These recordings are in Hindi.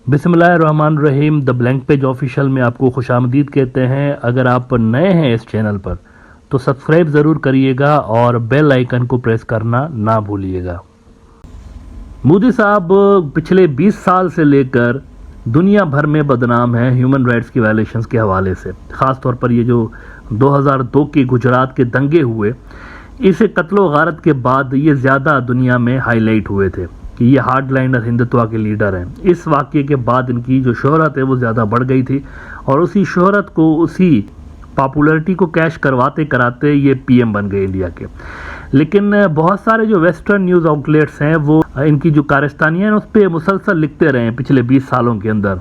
बिस्मिल्लाहिर्रहमानिर्रहीम। द ब्लैंक पेज ऑफिशियल में आपको खुशामदीद कहते हैं। अगर आप नए हैं इस चैनल पर तो सब्सक्राइब ज़रूर करिएगा और बेल आइकन को प्रेस करना ना भूलिएगा। मोदी साहब पिछले 20 साल से लेकर दुनिया भर में बदनाम हैं ह्यूमन राइट्स की वायलेशंस के हवाले से। ख़ास तौर पर ये जो 2002 के गुजरात के दंगे हुए, इस कत्लो गारत के बाद ये ज़्यादा दुनिया में हाईलाइट हुए थे कि ये हार्डलाइनर हिंदुत्व के लीडर हैं। इस वाक़ये के बाद इनकी जो शोहरत है वो ज़्यादा बढ़ गई थी और उसी शोहरत को, उसी पॉपुलैरिटी को कैश करवाते कराते ये पीएम बन गए इंडिया के। लेकिन बहुत सारे जो वेस्टर्न न्यूज़ आउटलेट्स हैं वो इनकी जो कारस्तानियाँ हैं उस पर मुसलसल लिखते रहे हैं पिछले 20 सालों के अंदर।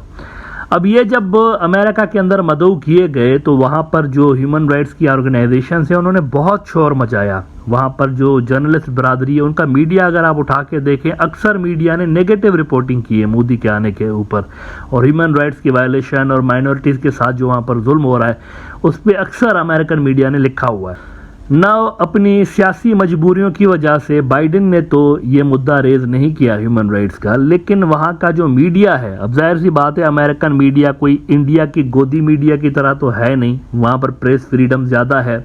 अब ये जब अमेरिका के अंदर मदऊ किए गए तो वहाँ पर जो ह्यूमन राइट्स की ऑर्गेनाइजेशंस हैं उन्होंने बहुत शोर मचाया। वहाँ पर जो जर्नलिस्ट बरादरी है उनका मीडिया अगर आप उठा के देखें, अक्सर मीडिया ने नेगेटिव रिपोर्टिंग की है मोदी के आने के ऊपर, और ह्यूमन राइट्स की वायलेशन और माइनॉरिटीज़ के साथ जो वहाँ पर जुल्म हो रहा है उस पर अक्सर अमेरिकन मीडिया ने लिखा हुआ है ना। अपनी सियासी मजबूरियों की वजह से बाइडेन ने तो ये मुद्दा रेज नहीं किया ह्यूमन राइट्स का, लेकिन वहाँ का जो मीडिया है, अब जाहिर सी बात है अमेरिकन मीडिया कोई इंडिया की गोदी मीडिया की तरह तो है नहीं, वहाँ पर प्रेस फ्रीडम ज़्यादा है।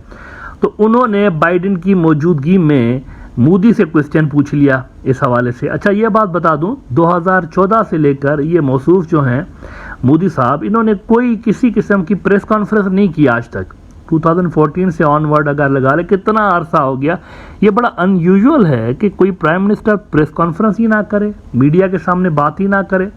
तो उन्होंने बाइडेन की मौजूदगी में मोदी से क्वेश्चन पूछ लिया इस हवाले से। अच्छा ये बात बता दूं, 2014 से लेकर ये मौसूफ जो हैं मोदी साहब, इन्होंने कोई किसी किस्म की प्रेस कॉन्फ्रेंस नहीं की आज तक। 2014 से ऑनवर्ड अगर लगा ले, कितना अरसा हो गया। ये बड़ा अनयूजुअल है कि कोई प्राइम मिनिस्टर प्रेस कॉन्फ्रेंस ही ना करे, मीडिया के सामने बात ही ना करे,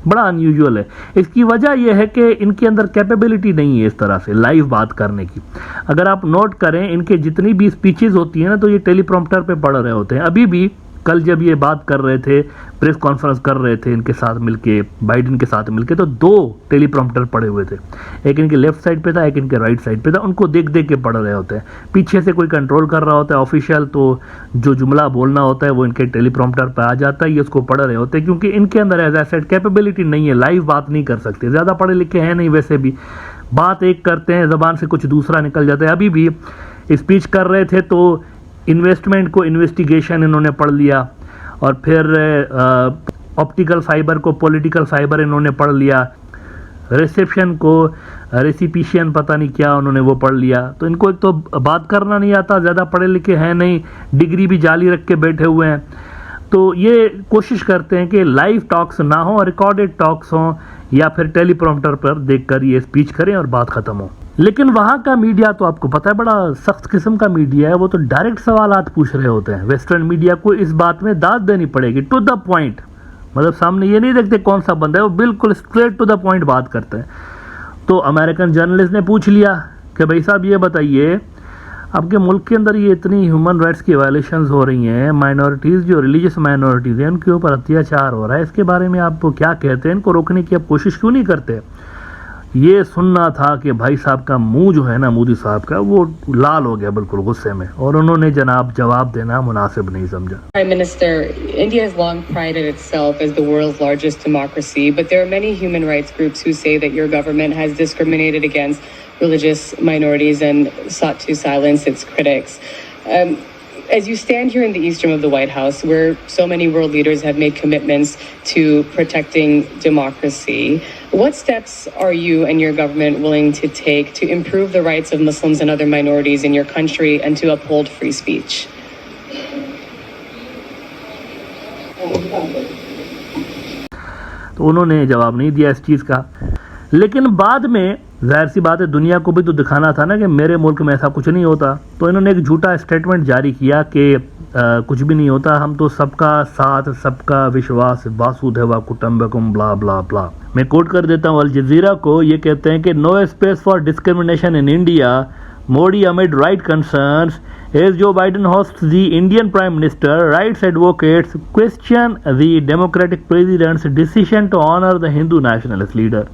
बड़ा अनयूजुअल है। इसकी वजह यह है कि इनके अंदर कैपेबिलिटी नहीं है इस तरह से लाइव बात करने की। अगर आप नोट करें इनके जितनी भी स्पीचेस होती हैं ना तो ये टेलीप्रॉम्प्टर पे पढ़ रहे होते हैं। अभी भी कल जब ये बात कर रहे थे, प्रेस कॉन्फ्रेंस कर रहे थे इनके साथ मिलके, बाइडेन के साथ मिलके, तो 2 टेलीप्रॉम्प्टर पड़े हुए थे, एक इनके लेफ्ट साइड पे था, एक इनके राइट साइड पे था। उनको देख देख के पढ़ रहे होते हैं। पीछे से कोई कंट्रोल कर रहा होता है ऑफिशियल, तो जो जुमला बोलना होता है वो इनके टेलीप्रॉम्प्टर पर आ जाता है, ये उसको पढ़ रहे होते हैं, क्योंकि इनके अंदर एज आई सेड कैपेबिलिटी नहीं है, लाइव बात नहीं कर सकते, ज़्यादा पढ़े लिखे हैं नहीं, वैसे भी बात एक करते हैं, ज़बान से कुछ दूसरा निकल जाता है। अभी भी स्पीच कर रहे थे तो इन्वेस्टमेंट को इन्वेस्टिगेशन इन्होंने पढ़ लिया, और फिर ऑप्टिकल फाइबर को पॉलिटिकल फाइबर इन्होंने पढ़ लिया, रिसेप्शन को रेसिपिशियन पता नहीं क्या उन्होंने वो पढ़ लिया। तो इनको एक तो बात करना नहीं आता, ज़्यादा पढ़े लिखे हैं नहीं, डिग्री भी जाली रख के बैठे हुए हैं। तो ये कोशिश करते हैं कि लाइव टॉक्स ना हो, रिकॉर्डेड टॉक्स हों, या फिर टेलीप्रॉम्प्टर पर देखकर ये स्पीच करें और बात ख़त्म हो। लेकिन वहाँ का मीडिया तो आपको पता है बड़ा सख्त किस्म का मीडिया है, वो तो डायरेक्ट सवालात पूछ रहे होते हैं। वेस्टर्न मीडिया को इस बात में दाद देनी पड़ेगी, टू द पॉइंट, मतलब सामने ये नहीं देखते कौन सा बंदा है, वो बिल्कुल स्ट्रेट टू द पॉइंट बात करते हैं। तो अमेरिकन जर्नलिस्ट ने पूछ लिया कि भाई साहब ये बताइए, आपके मुल्क के अंदर ये इतनी ह्यूमन राइट्स की वायलेशंस हो रही हैं, माइनॉरिटीज़ जो रिलीजियस माइनॉरिटीज़ हैं उनके ऊपर अत्याचार हो रहा है, इसके बारे में आप क्या कहते हैं, इनको रोकने की आप कोशिश क्यों नहीं करते? ये सुनना था कि भाई साहब का मुंह जो है ना, मोदी साहब का, वो लाल हो गया बिल्कुल गुस्से में, और उन्होंने जनाब जवाब देना मुनासिब नहीं समझा। Prime Minister, India has long prided itself as the world's largest democracy, but there are many human rights groups who say that your government has discriminated against religious minorities and sought to silence its critics. As you stand here in the east room of the White House, where so many world leaders have made commitments to protecting democracy, what steps are you and your government willing to take to improve the rights of Muslims and other minorities in your country and to uphold free speech? तो उन्होंने जवाब नहीं दिया इस चीज़ का। लेकिन बाद में जाहिर सी बात है दुनिया को भी तो दिखाना था ना कि मेरे मुल्क में ऐसा कुछ नहीं होता, तो इन्होंने एक झूठा स्टेटमेंट जारी किया कि कुछ भी नहीं होता, हम तो सबका साथ, सबका विश्वास, वासुदेव कुटुंबकम, ब्ला ब्ला ब्ला। मैं कोट कर देता हूँ अल जजीरा को, ये कहते हैं कि no space for discrimination in India, Modi amid right concerns, as Joe Biden host the Indian prime minister, rights advocates question the democratic president's decision to honour the Hindu nationalist leader.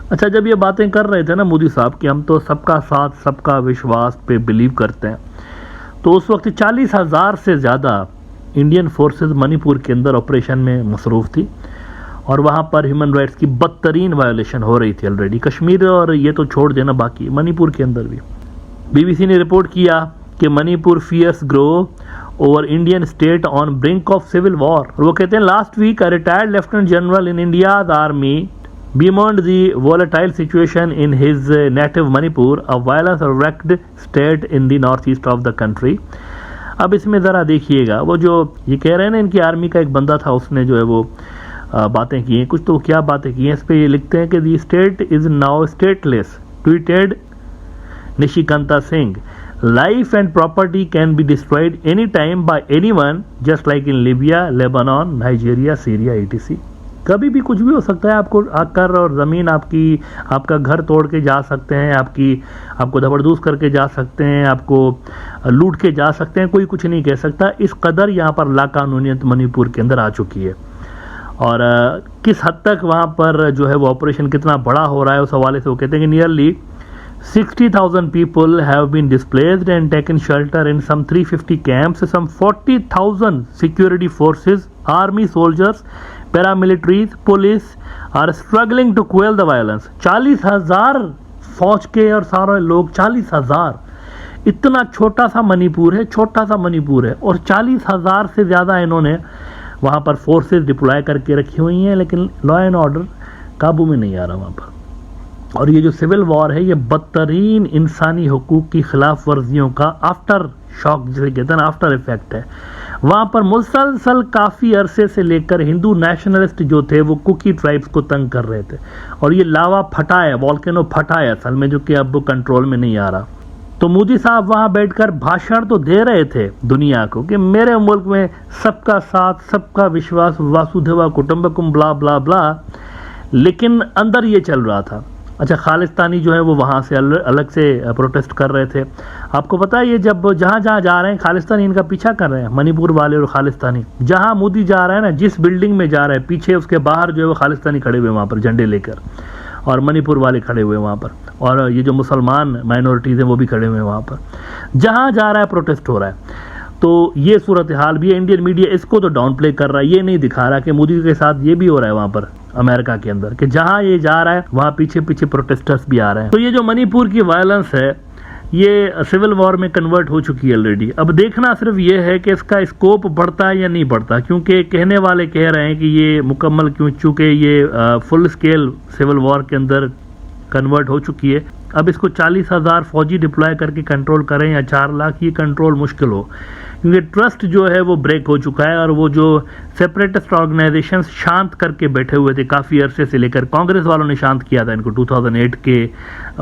अच्छा, जब ये बातें कर रहे थे ना मोदी साहब कि हम तो सबका साथ, सबका विश्वास पे बिलीव करते हैं, तो उस वक्त 40,000 से ज़्यादा इंडियन फोर्सेस मणिपुर के अंदर ऑपरेशन में मसरूफ़ थी, और वहाँ पर ह्यूमन राइट्स की बदतरीन वायलेशन हो रही थी ऑलरेडी। कश्मीर और ये तो छोड़ देना, बाकी मणिपुर के अंदर भी। बीबीसी ने रिपोर्ट किया कि Manipur fears grow over Indian state on brink of civil war. वो कहते हैं last week a retired lieutenant general in India's army bemoaned the volatile situation in his native Manipur, a violence-wrecked state in the northeast of the country। अब इसमें ज़रा देखिएगा, वो जो ये कह रहे हैं ना, इनकी आर्मी का एक बंदा था, उसने जो है वो बातें की हैं कुछ, तो क्या बातें की हैं इस पे ये लिखते हैं कि the state is now stateless, tweeted Nishikanta Singh. Life and property can be destroyed any time by anyone, just like in Libya, Lebanon, Nigeria, Syria etc। कभी भी कुछ भी हो सकता है, आपको आकर और ज़मीन आपका घर तोड़ के जा सकते हैं, आपको जबरदस्त करके जा सकते हैं, आपको लूट के जा सकते हैं, कोई कुछ नहीं कह सकता। इस कदर यहाँ पर लाकानूनियत मणिपुर के अंदर आ चुकी है। और किस हद तक वहाँ पर जो है वो ऑपरेशन कितना बड़ा हो रहा है, उस हवाले से वो कहते हैं कि nearly 60,000 people have been displaced and taken shelter in some 350 camps. Some 40,000 security forces, army soldiers, paramilitaries, police are struggling to quell the violence। 40,000 फौज के और सारे लोग, 40,000, इतना छोटा सा मणिपुर है, छोटा सा मणिपुर है, और 40,000 से ज़्यादा इन्होंने वहाँ पर फोर्सेस डिप्लॉय करके रखी हुई हैं, लेकिन लॉ एंड ऑर्डर काबू में नहीं आ रहा वहाँ पर। और ये जो सिविल वॉर है, ये बदतरीन इंसानी हुकूक की खिलाफ वर्जियों का आफ्टर शॉक, जिसे कहते हैं ना, आफ्टर इफेक्ट है। वहाँ पर मुसलसल काफ़ी अरसे से लेकर हिंदू नेशनलिस्ट जो थे वो कुकी ट्राइब्स को तंग कर रहे थे, और ये लावा फटा है, वॉल्केनो फटा है असल में, जो कि अब कंट्रोल में नहीं आ रहा। तो मोदी साहब वहाँ बैठकर भाषण तो दे रहे थे दुनिया को कि मेरे मुल्क में सबका साथ, सबका विश्वास, वासुदेवा कुटुंबकम, ब्ला ब्ला ब्ला, लेकिन अंदर ये चल रहा था। अच्छा, खालिस्तानी जो है वो वहाँ से अलग से प्रोटेस्ट कर रहे थे। आपको पता है, ये जब जहाँ जहाँ जा रहे हैं खालिस्तानी इनका पीछा कर रहे हैं, मणिपुर वाले और खालिस्तानी। जहाँ मोदी जा रहा है ना, जिस बिल्डिंग में जा रहे हैं, पीछे उसके बाहर जो है वो खालिस्तानी खड़े हुए वहाँ पर झंडे लेकर, और मणिपुर वाले खड़े हुए वहाँ पर, और ये जो मुसलमान माइनॉरिटीज़ हैं वो भी खड़े हुए हैं वहाँ पर। जहाँ जा रहा है प्रोटेस्ट हो रहा है। तो ये सूरत हाल भी है। इंडियन मीडिया इसको तो डाउन प्ले कर रहा है, ये नहीं दिखा रहा कि मोदी के साथ ये भी हो रहा है वहाँ पर अमेरिका के अंदर, कि जहाँ ये जा रहा है वहाँ पीछे पीछे प्रोटेस्टर्स भी आ रहे हैं। तो ये जो मणिपुर की वायलेंस है, ये सिविल वॉर में कन्वर्ट हो चुकी है ऑलरेडी। अब देखना सिर्फ ये है कि इसका स्कोप बढ़ता है या नहीं बढ़ता, क्योंकि कहने वाले कह रहे हैं कि ये मुकम्मल, चूँकि ये फुल स्केल सिविल वॉर के अंदर कन्वर्ट हो चुकी है। अब इसको 40,000 फौजी डिप्लॉय करके कंट्रोल करें या 4 लाख, ये कंट्रोल मुश्किल हो, क्योंकि ट्रस्ट जो है वो ब्रेक हो चुका है। और वो जो सेपरेटिस्ट ऑर्गेनाइजेशन शांत करके बैठे हुए थे काफ़ी अरसे से लेकर, कांग्रेस वालों ने शांत किया था इनको 2008 के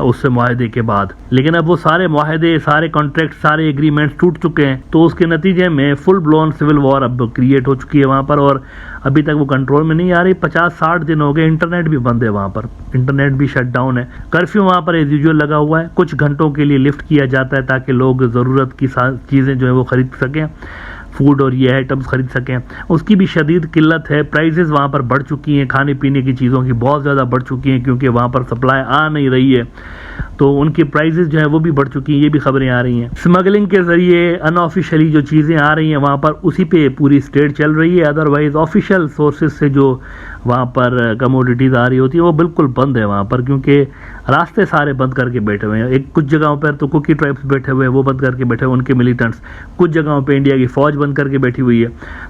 उससे मुआहदे के बाद, लेकिन अब वो सारे मुआहदे, सारे कॉन्ट्रैक्ट, सारे एग्रीमेंट्स टूट चुके हैं। तो उसके नतीजे में फुल ब्लोन सिविल वॉर अब क्रिएट हो चुकी है वहाँ पर, और अभी तक वो कंट्रोल में नहीं आ रही। 50-60 दिन हो गए, इंटरनेट भी बंद है वहाँ पर, इंटरनेट भी शट डाउन है। कर्फ्यू वहाँ पर एज यूजुअल लगा हुआ है, कुछ घंटों के लिए लिफ्ट किया जाता है ताकि लोग ज़रूरत की चीज़ें जो है वो खरीद सकें, फूड और ये आइटम्स खरीद सकें। उसकी भी शदीद किल्लत है। प्राइसेस वहाँ पर बढ़ चुकी हैं, खाने पीने की चीज़ों की बहुत ज़्यादा बढ़ चुकी हैं, क्योंकि वहाँ पर सप्लाई आ नहीं रही है, तो उनकी प्राइसेस जो है वो भी बढ़ चुकी हैं। ये भी खबरें आ रही हैं। स्मगलिंग के ज़रिए अनऑफिशियली जो चीज़ें आ रही हैं वहाँ पर, उसी पे पूरी स्टेट चल रही है। अदरवाइज़ ऑफिशियल सोर्सेज से जो वहाँ पर कमोडिटीज़ आ रही होती है वो बिल्कुल बंद है वहाँ पर, क्योंकि रास्ते सारे बंद करके बैठे हुए हैं। एक कुछ जगहों पर तो कुकी ट्राइब्स बैठे हुए हैं, वो बंद करके बैठे हुए उनके मिलिटेंट्स, कुछ जगहों पे इंडिया की फ़ौज बंद करके बैठी हुई है।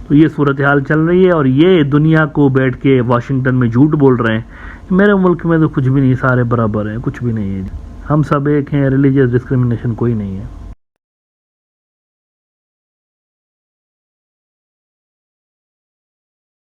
तो ये सूरत हाल चल रही है, और ये दुनिया को बैठ के वाशिंगटन में झूठ बोल रहे हैं। मेरे मुल्क में तो कुछ भी नहीं, सारे बराबर हैं, कुछ भी नहीं है, हम सब एक हैं, रिलीजियस डिस्क्रिमिनेशन कोई नहीं है।